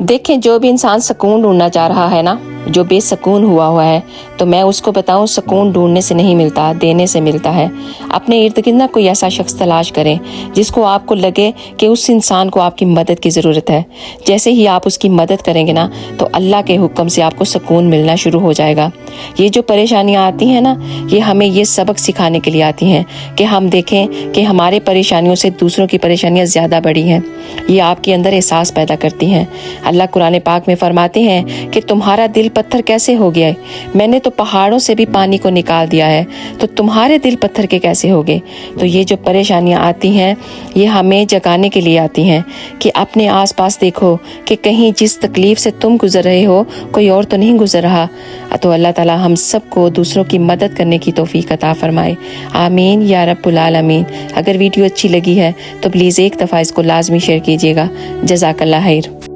देखें, जो भी इंसान सुकून ढूंढना चाह रहा है ना, जो बेसकून हुआ है, तो मैं उसको बताऊं, सुकून ढूंढने से नहीं मिलता, देने से मिलता है। अपने इर्द गिर्द ना कोई ऐसा शख्स तलाश करें जिसको आपको लगे कि उस इंसान को आपकी मदद की ज़रूरत है। जैसे ही आप उसकी मदद करेंगे ना, तो अल्लाह के हुक्म से आपको सुकून मिलना शुरू हो जाएगा। ये जो परेशानियाँ आती हैं ना, ये हमें ये सबक सिखाने के लिए आती हैं कि हम देखें कि हमारे परेशानियों से दूसरों की परेशानियाँ ज़्यादा बड़ी हैं। ये आपके अंदर एहसास पैदा करती हैं। अल्लाह कुरान पाक में फरमाते हैं कि तुम्हारा दिल पत्थर कैसे हो गया है, मैंने तो पहाड़ों से भी पानी को निकाल दिया है, तो तुम्हारे दिल पत्थर के कैसे हो गए। तो ये जो परेशानियां आती हैं, ये हमें जगाने के लिए आती हैं कि अपने आसपास देखो कि कहीं जिस तकलीफ से तुम गुजर रहे हो कोई और तो नहीं गुजर रहा। तो अल्लाह ताला हम सबको दूसरों की मदद करने की तौफीक अता फरमाए। आमीन या रब्बुल आलमीन। अगर वीडियो अच्छी लगी है तो प्लीज़ एक दफ़ा इसको लाजमी शेयर कीजिएगा। जज़ाकल्लाह खैर।